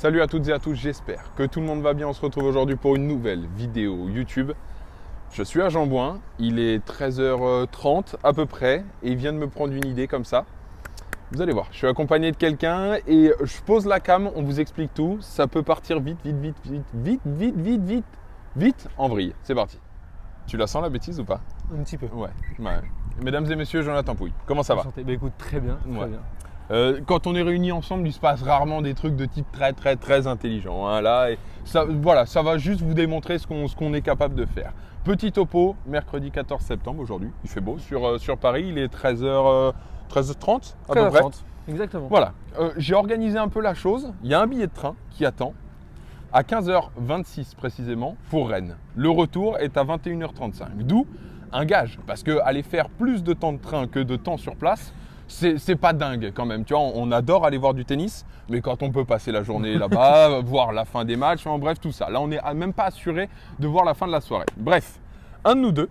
Salut à toutes et à tous, j'espère que tout le monde va bien. On se retrouve aujourd'hui pour une nouvelle vidéo YouTube. Je suis à Jambouin, il est 13h30 à peu près et il vient de me prendre une idée comme ça. Vous allez voir, je suis accompagné de quelqu'un et je pose la cam, on vous explique tout. Ça peut partir vite en vrille. C'est parti. Tu la sens la bêtise ou pas? Un petit peu. Ouais. Mesdames et messieurs, Jonathan Pouille, comment ça va? Enchanté. Bah écoute, très bien. Très bien. Quand on est réunis ensemble, il se passe rarement des trucs de type très intelligent. Hein, là, et ça, voilà, ça va juste vous démontrer ce qu'on est capable de faire. Petit topo, mercredi 14 septembre aujourd'hui, il fait beau sur Paris, il est 13h30 à peu près. Exactement. Voilà, j'ai organisé un peu la chose, il y a un billet de train qui attend à 15h26 précisément pour Rennes. Le retour est à 21h35, d'où un gage, parce qu'aller faire plus de temps de train que de temps sur place, c'est pas dingue quand même. Tu vois, on adore aller voir du tennis, mais quand on peut passer la journée là-bas, voir la fin des matchs, en bref, tout ça. Là, on n'est même pas assuré de voir la fin de la soirée. Bref, un de nous deux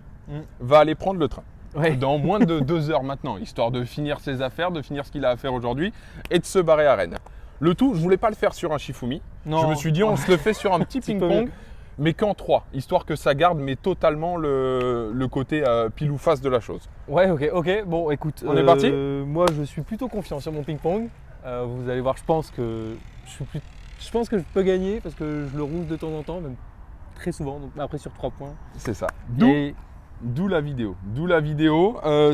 va aller prendre le train. Ouais. Dans moins de 2 heures maintenant, histoire de finir ses affaires, de finir ce qu'il a à faire aujourd'hui et de se barrer à Rennes. Le tout, je voulais pas le faire sur un Shifumi. Non. Je me suis dit, on se le fait sur un petit ping-pong, mais qu'en 3, histoire que ça garde mais totalement le côté pile ou face de la chose. Ouais, ok. Bon, écoute, On est parti. moi, je suis plutôt confiant sur mon ping-pong. Vous allez voir, je pense que je peux gagner parce que je le roule de temps en temps, même très souvent. Donc après sur 3 points. C'est ça. Et D'où la vidéo.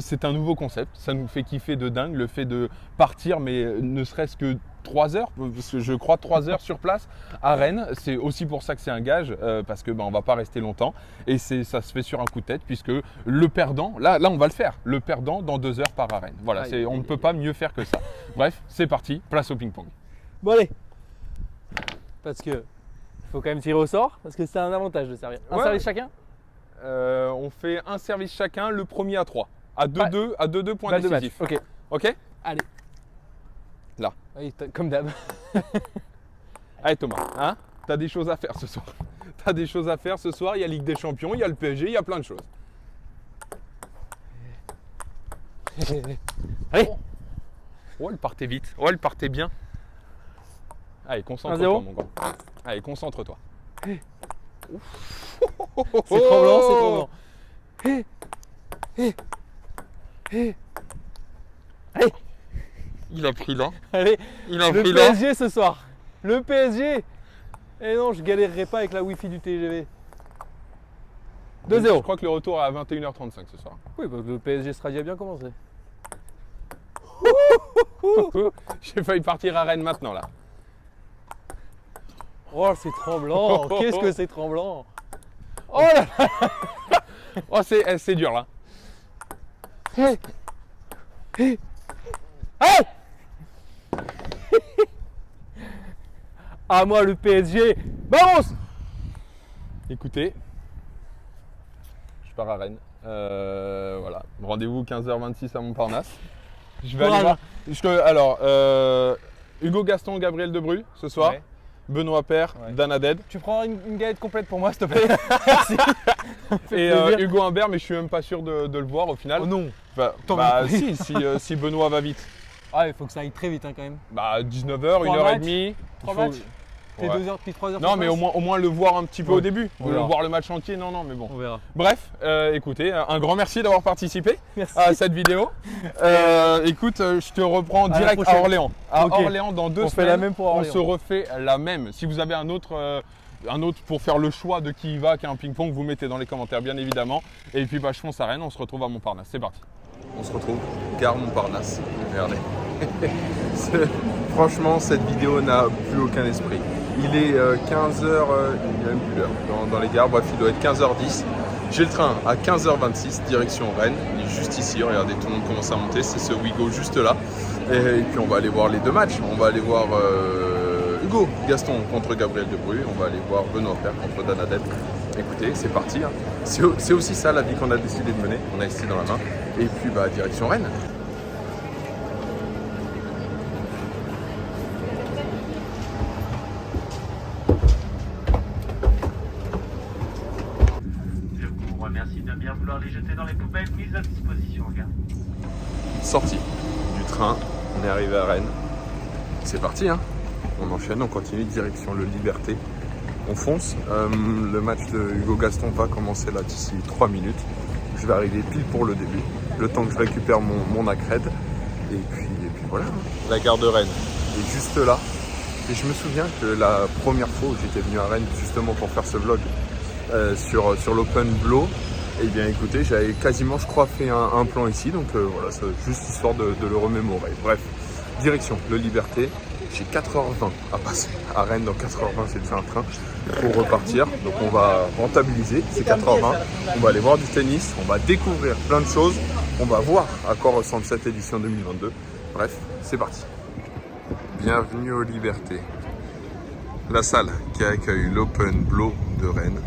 C'est un nouveau concept. Ça nous fait kiffer de dingue, le fait de partir, mais ne serait-ce que 3 heures, parce que je crois 3 heures sur place à Rennes. C'est aussi pour ça que c'est un gage, parce que on va pas rester longtemps. Et ça se fait sur un coup de tête, puisque le perdant, là on va le faire. Le perdant dans 2 heures part à Rennes. Voilà, on ne peut pas mieux faire que ça. Bref, c'est parti, place au ping-pong. bon, allez. Parce que faut quand même tirer au sort, parce que c'est un avantage de servir. Un service chacun. On fait un service chacun, le premier à 3. À 2-2 points décisifs. Ok. Allez. Là. Oui, comme d'hab. Allez Thomas, hein, t'as des choses à faire ce soir. Il y a Ligue des Champions, il y a le PSG, il y a plein de choses. Allez. Oh, elle partait vite. Oh, elle partait bien. Allez, concentre-toi 1-0. mon grand. Allez, concentre-toi. C'est tremblant. Allez. Il a pris là. Allez. Il a Le pris là. PSG ce soir. Le PSG. Et non, je galérerai pas avec la Wi-Fi du TGV. 2-0. Je crois que le retour est à 21h35 ce soir. Oui, parce que le PSG sera déjà bien commencé. J'ai failli partir à Rennes maintenant là. Oh, c'est tremblant. Qu'est-ce que c'est tremblant. Oh là là. Oh, c'est dur là. Hey. À moi le PSG. Vamos. Écoutez, je pars à Rennes. Voilà, rendez-vous 15h26 à Montparnasse. Je vais aller voir. Alors, Hugo Gaston, Gabriel Debru ce soir. Ouais. Benoît Paire, Dan Aded. Tu prends une galette complète pour moi, s'il te plaît. Merci. Et Hugo Humbert, mais je suis même pas sûr de le voir au final. Oh non. Enfin, si Benoît va vite. Ah, il faut que ça aille très vite quand même. Bah 19h, 1h30. 3 matchs. T'es 2 heures, puis 3 heures. Non, mais au moins le voir un petit peu au début. On verra. Voir le match entier, non, mais bon. On verra. Bref, écoutez, un grand merci d'avoir participé Merci. à cette vidéo. Écoute, je te reprends direct à Orléans. Orléans dans 2 semaines. On fait la même pour Orléans. On se refait la même. Si vous avez un autre pour faire le choix de qui y va, qui a un ping-pong, vous mettez dans les commentaires, bien évidemment. Et puis, je fonce à Rennes, on se retrouve à Montparnasse. C'est parti. On se retrouve, gare Montparnasse. Regardez. Franchement, cette vidéo n'a plus aucun esprit. Il est 15h, il n'y a même plus l'heure dans les gares. Bref, il doit être 15h10. J'ai le train à 15h26, direction Rennes. Il est juste ici. Regardez, tout le monde commence à monter. C'est ce Ouigo juste là. Et puis, on va aller voir les 2 matchs. On va aller voir Hugo Gaston contre Gabriel Debru. On va aller voir Benoît Paire contre Dan Aded. Écoutez, c'est parti. Hein. C'est aussi ça la vie qu'on a décidé de mener. On a ici dans la main. Et puis, direction Rennes. Merci de bien vouloir les jeter dans les poubelles mises à disposition, gars. Sortie du train, on est arrivé à Rennes. C'est parti, hein. on enchaîne, on continue direction le Liberté. On fonce. Le match de Hugo Gaston va commencer là d'ici 3 minutes. Je vais arriver pile pour le début, le temps que je récupère mon accred. Et puis voilà. La gare de Rennes est juste là. Et je me souviens que la première fois où j'étais venu à Rennes justement pour faire ce vlog sur l'Open Blow, eh bien écoutez, j'avais quasiment, je crois, fait un plan ici. Donc voilà, c'est juste histoire de le remémorer. Bref, direction le Liberté. J'ai 4h20 à passer à Rennes. Dans 4h20, j'ai déjà un train pour repartir. Donc on va rentabiliser ces 4h20. On va aller voir du tennis. On va découvrir plein de choses. On va voir à quoi ressemble cette édition 2022. Bref, c'est parti. Bienvenue aux Libertés. La salle qui accueille l'Open Blow de Rennes.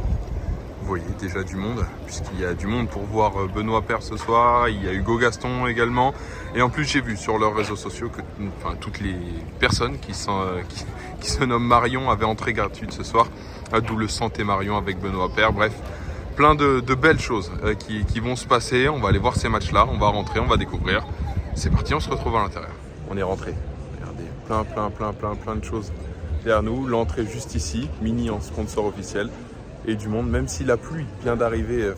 Vous voyez déjà du monde, puisqu'il y a du monde pour voir Benoît Paire ce soir, il y a Hugo Gaston également. Et en plus, j'ai vu sur leurs réseaux sociaux que toutes les personnes qui se nomment Marion avaient entrée gratuite ce soir, d'où le Santé Marion avec Benoît Paire. Bref, plein de belles choses qui vont se passer. On va aller voir ces matchs-là, on va rentrer, on va découvrir. C'est parti, on se retrouve à l'intérieur. On est rentré. Regardez, plein de choses derrière nous. L'entrée juste ici, Mini en sponsor officiel. Et du monde, même si la pluie vient d'arriver,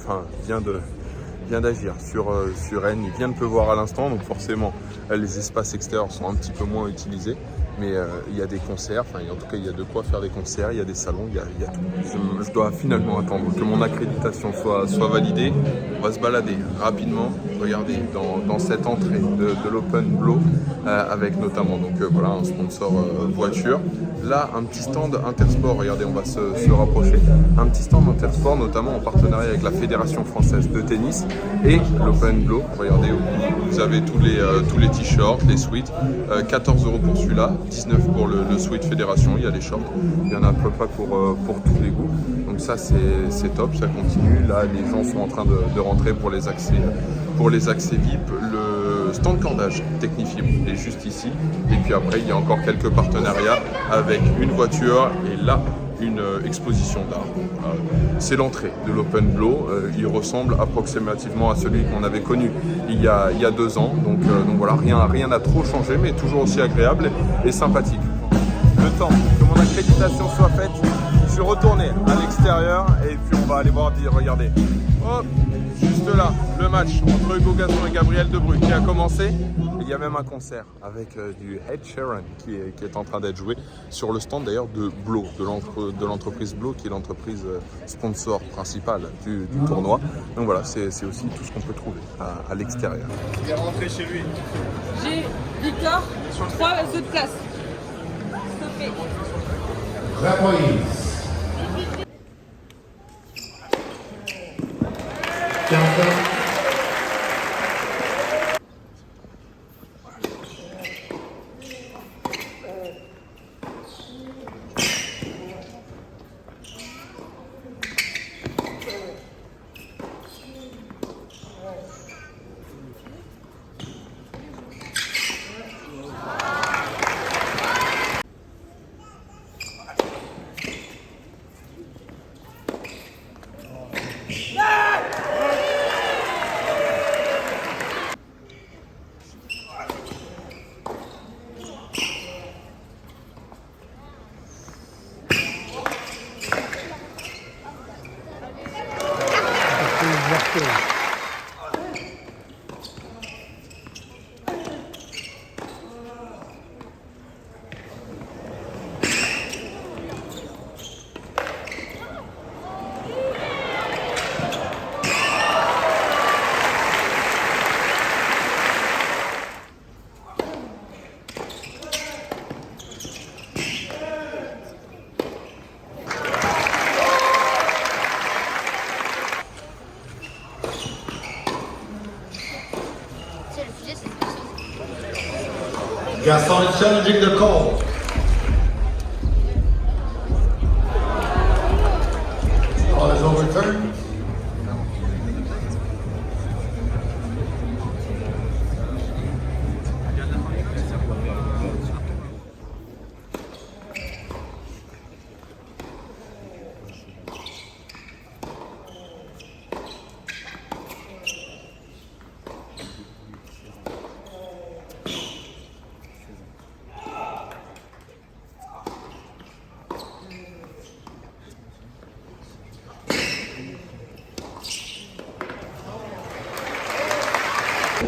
vient d'agir sur Rennes, il vient de pleuvoir à l'instant, donc forcément les espaces extérieurs sont un petit peu moins utilisés, mais il y a des concerts, en tout cas il y a de quoi faire des concerts, il y a des salons, il y a tout. Je dois finalement attendre que mon accréditation soit validée. On va se balader rapidement, regardez, dans cette entrée de l'Open Blow, avec notamment voilà, un sponsor voiture. Là, un petit stand Intersport, regardez, on va se rapprocher. Un petit stand Intersport, notamment en partenariat avec la Fédération Française de Tennis et l'Open Blow. Regardez, vous avez tous les t-shirts, les sweats. 14 € pour celui-là, 19 pour le sweat Fédération. Il y a les shorts, il y en a à peu près pour tous les goûts. Donc ça, c'est top, ça continue. Là, les gens sont en train de rentrer pour les accès VIP. Le stand cordage Technifibre est juste ici. Et puis après, il y a encore quelques partenariats avec une voiture et là, une exposition d'art. C'est l'entrée de l'Open Blow. Il ressemble approximativement à celui qu'on avait connu il y a 2 ans. Donc voilà, rien n'a trop changé, mais toujours aussi agréable et sympathique. Le temps que mon accréditation soit faite, je suis retourné à l'extérieur et puis on va aller voir, regardez. Hop, juste là, le match entre Hugo Gaston et Gabriel Debrue qui a commencé. Il y a même un concert avec du Ed Sheeran qui est en train d'être joué sur le stand d'ailleurs de Blow, de l'entreprise Blow qui est l'entreprise sponsor principale du tournoi. Donc voilà, c'est aussi tout ce qu'on peut trouver à l'extérieur. Il est rentré chez lui. J'ai Victor, 3 autres places. Stoppé. Gaston is challenging the call. Ball is overturned.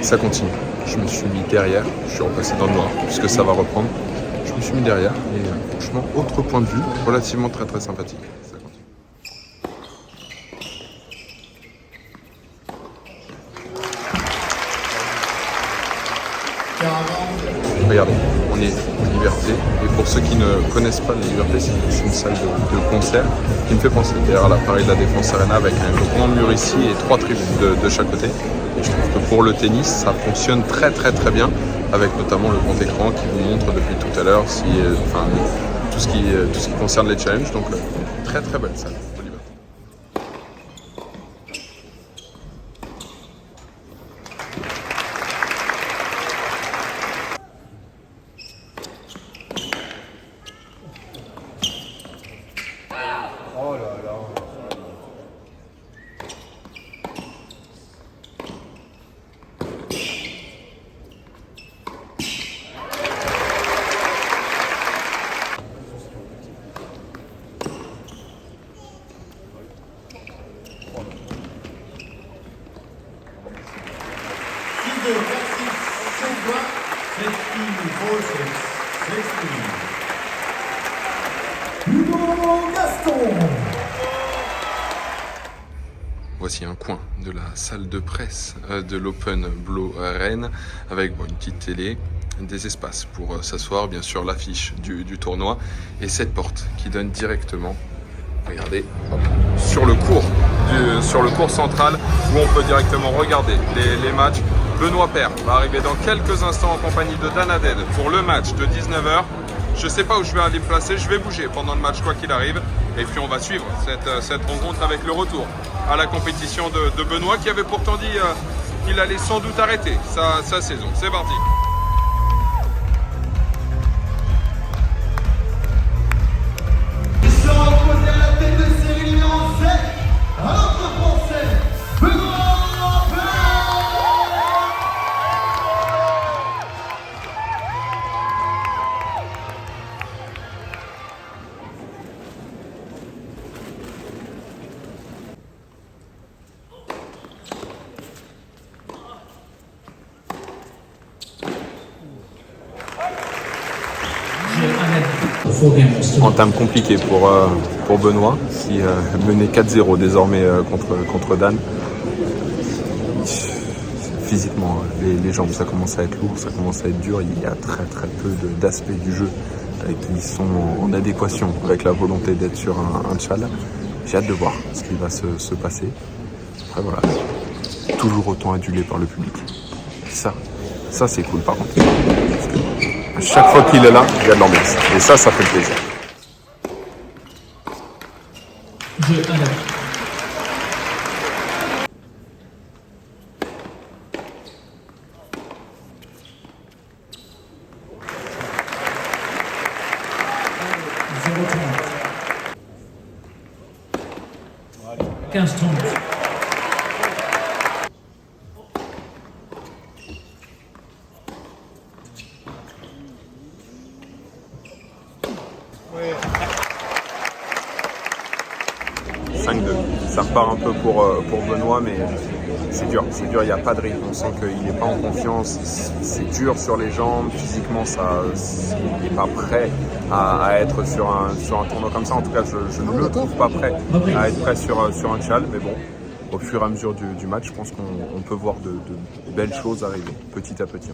ça continue. Je me suis mis derrière, je suis repassé dans le noir puisque ça va reprendre. Je me suis mis derrière et franchement, autre point de vue, relativement très très sympathique. Ça continue. Regardez, on est en Liberté. Et pour ceux qui ne connaissent pas la Liberté, c'est une salle de concert qui me fait penser d'ailleurs à la Paris de la Défense Arena avec un grand mur ici et 3 tribunes de chaque côté. Et je trouve que pour le tennis, ça fonctionne très très très bien avec notamment le grand écran qui vous montre depuis tout à l'heure tout ce qui concerne les challenges. Donc très très belle salle. Voici un coin de la salle de presse de l'Open Blow Rennes avec une petite télé, des espaces pour s'asseoir, bien sûr l'affiche du tournoi et cette porte qui donne directement, regardez, hop, sur le cours central où on peut directement regarder les matchs. Benoît Paire va arriver dans quelques instants en compagnie de Dan Hadad pour le match de 19h. Je ne sais pas où je vais aller me placer, je vais bouger pendant le match quoi qu'il arrive. Et puis on va suivre cette rencontre avec le retour à la compétition de Benoît qui avait pourtant dit qu'il allait sans doute arrêter sa saison. C'est parti. Ils sont opposés à la tête de série numéro 7, à notre Français, Benoît Paire. Entame compliquée pour Benoît qui menait 4-0 désormais contre Dan. Physiquement, les jambes, ça commence à être lourd, ça commence à être dur. Il y a très très peu d'aspects du jeu qui sont en adéquation avec la volonté d'être sur un tchal. J'ai hâte de voir ce qui va se passer. Après voilà, toujours autant adulé par le public. Ça c'est cool par contre. Parce que à chaque fois qu'il est là, il y a de l'ambiance. Et ça fait plaisir. Ça repart un peu pour Benoît, mais c'est dur, il n'y a pas de rythme, on sent qu'il n'est pas en confiance, c'est dur sur les jambes, physiquement il n'est pas prêt à être sur un tournoi comme ça, en tout cas je ne le trouve pas prêt à être prêt sur un tchal, mais bon, au fur et à mesure du match, je pense qu'on peut voir de belles choses arriver, petit à petit.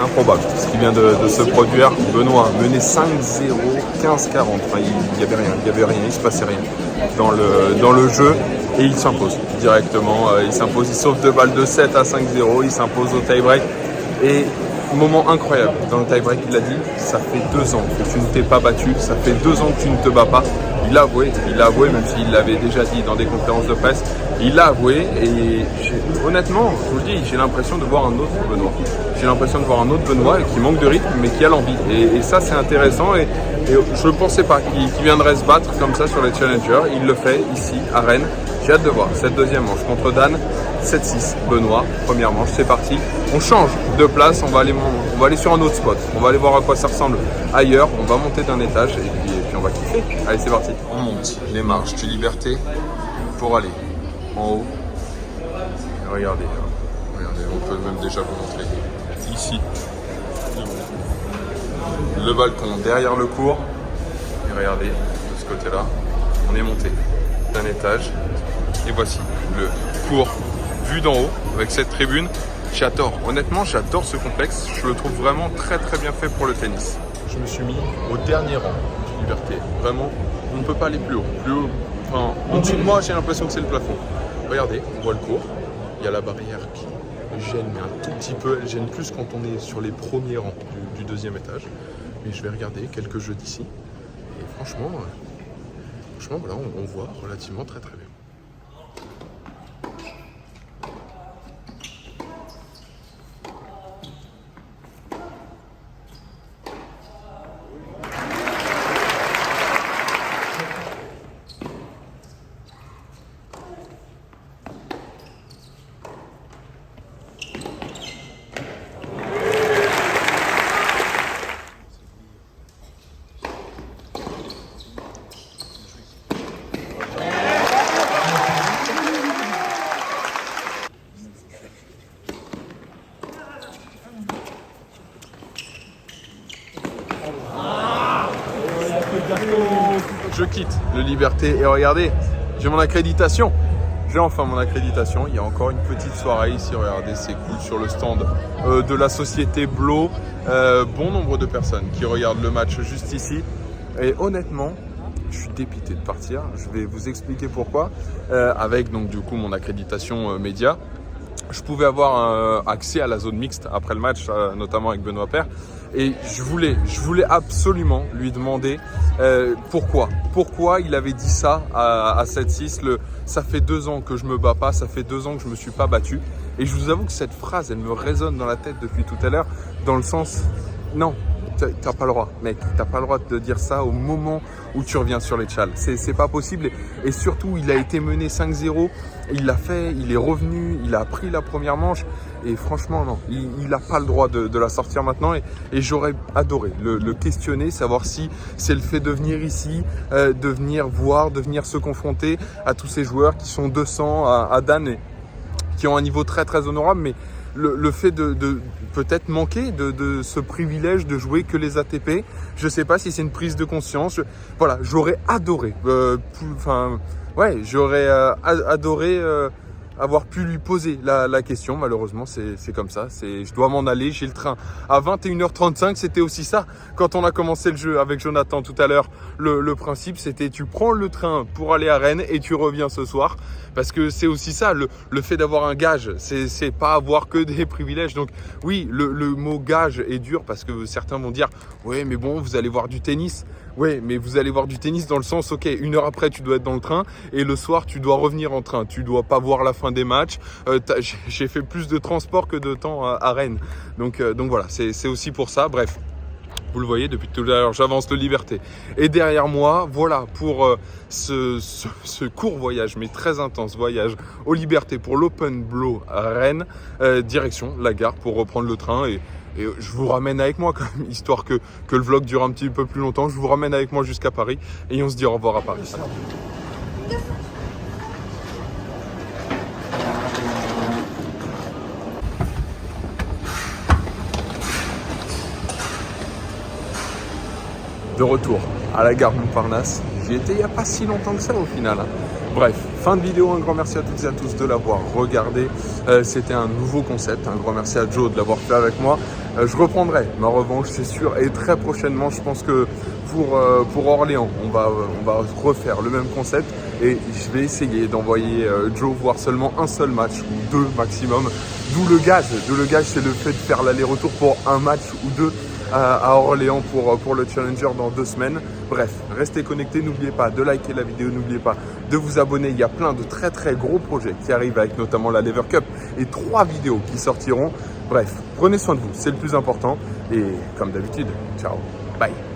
Improbable ce qui vient de se produire. Benoît menait 5-0, 15-40. Enfin, il n'y avait rien, il ne se passait rien dans le jeu et il s'impose directement. Il sauve 2 balles de 7 à 5-0, il s'impose au tie-break. Et moment incroyable dans le tie-break, il a dit ça fait 2 ans que tu ne t'es pas battu, ça fait 2 ans que tu ne te bats pas. Il l'a avoué, même s'il l'avait déjà dit dans des conférences de presse. Il l'a avoué et honnêtement, je vous le dis, j'ai l'impression de voir un autre Benoît. J'ai l'impression de voir un autre Benoît qui manque de rythme mais qui a l'envie. Et ça c'est intéressant et je ne pensais pas qu'il viendrait se battre comme ça sur les challengers. Il le fait ici à Rennes. J'ai hâte de voir cette deuxième manche contre Dan. 7-6, Benoît, première manche, c'est parti. On change de place, on va aller sur un autre spot. On va aller voir à quoi ça ressemble ailleurs. On va monter d'un étage et puis on va kiffer. Allez, c'est parti. On monte les marches de Liberté pour aller en haut. Regardez, on peut même déjà vous montrer. Ici, le balcon derrière le cours. Et regardez, de ce côté-là, on est monté d'un étage. Et voici le cours vu d'en haut avec cette tribune. J'adore, honnêtement j'adore ce complexe, je le trouve vraiment très très bien fait pour le tennis. Je me suis mis au dernier rang de Liberté, vraiment on ne peut pas aller plus haut, enfin en dessous de moi j'ai l'impression que c'est le plafond. Regardez, on voit le cours, il y a la barrière qui gêne mais un tout petit peu, elle gêne plus quand on est sur les premiers rangs du deuxième étage. Mais je vais regarder quelques jeux d'ici et franchement voilà, on voit relativement très très bien. Je quitte le Liberté et regardez, j'ai mon accréditation. J'ai enfin mon accréditation. Il y a encore une petite soirée ici. Regardez, c'est cool sur le stand de la société Blo. Bon nombre de personnes qui regardent le match juste ici. Et honnêtement, je suis dépité de partir. Je vais vous expliquer pourquoi. Avec donc du coup mon accréditation média. Je pouvais avoir accès à la zone mixte après le match, notamment avec Benoît Paire. Et je voulais absolument lui demander pourquoi il avait dit ça à 7-6. Ça fait 2 ans que je me bats pas, ça fait 2 ans que je me suis pas battu. Et je vous avoue que cette phrase, elle me résonne dans la tête depuis tout à l'heure, dans le sens, non, t'as pas le droit, mec, t'as pas le droit de dire ça au moment où tu reviens sur les tchals. C'est pas possible. Et surtout, il a été mené 5-0, il l'a fait, il est revenu, il a pris la première manche. Et franchement, non, il n'a pas le droit de la sortir maintenant. Et j'aurais adoré le questionner, savoir si c'est le fait de venir ici, de venir voir, de venir se confronter à tous ces joueurs qui sont 200, à Dan, et qui ont un niveau très très honorable. Mais le fait de peut-être manquer de ce privilège de jouer que les ATP, je ne sais pas si c'est une prise de conscience. Voilà, j'aurais adoré. J'aurais adoré avoir pu lui poser la question. Malheureusement, c'est comme ça. Je dois m'en aller. J'ai le train à 21h35. C'était aussi ça. Quand on a commencé le jeu avec Jonathan tout à l'heure, le principe, c'était tu prends le train pour aller à Rennes et tu reviens ce soir. Parce que c'est aussi ça, le fait d'avoir un gage, c'est pas avoir que des privilèges. Donc oui, le mot gage est dur parce que certains vont dire « Ouais, mais bon, vous allez voir du tennis ». Ouais, mais vous allez voir du tennis dans le sens, ok, 1 heure après, tu dois être dans le train et le soir, tu dois revenir en train. Tu dois pas voir la fin des matchs. J'ai fait plus de transport que de temps à Rennes. Donc voilà, c'est aussi pour ça. Bref. Vous le voyez, depuis tout à l'heure, j'avance de Liberté. Et derrière moi, voilà, pour ce court voyage, mais très intense voyage aux Libertés pour l'Open Blo à Rennes, direction la gare pour reprendre le train. Et je vous ramène avec moi, quand même, histoire que le vlog dure un petit peu plus longtemps. Je vous ramène avec moi jusqu'à Paris et on se dit au revoir à Paris. De retour à la gare Montparnasse. J'y étais il n'y a pas si longtemps que ça au final. Bref, fin de vidéo, un grand merci à toutes et à tous de l'avoir regardé. C'était un nouveau concept, un grand merci à Joe de l'avoir fait avec moi. Je reprendrai ma revanche, c'est sûr, et très prochainement, je pense que pour Orléans, on va refaire le même concept et je vais essayer d'envoyer Joe voir seulement un seul match ou 2 maximum. D'où le gage, c'est le fait de faire l'aller-retour pour un match ou 2 à Orléans pour le Challenger dans 2 semaines. Bref, restez connectés, n'oubliez pas de liker la vidéo, n'oubliez pas de vous abonner. Il y a plein de très très gros projets qui arrivent avec notamment la Lever Cup et 3 vidéos qui sortiront. Bref, prenez soin de vous, c'est le plus important. Et comme d'habitude, ciao, bye.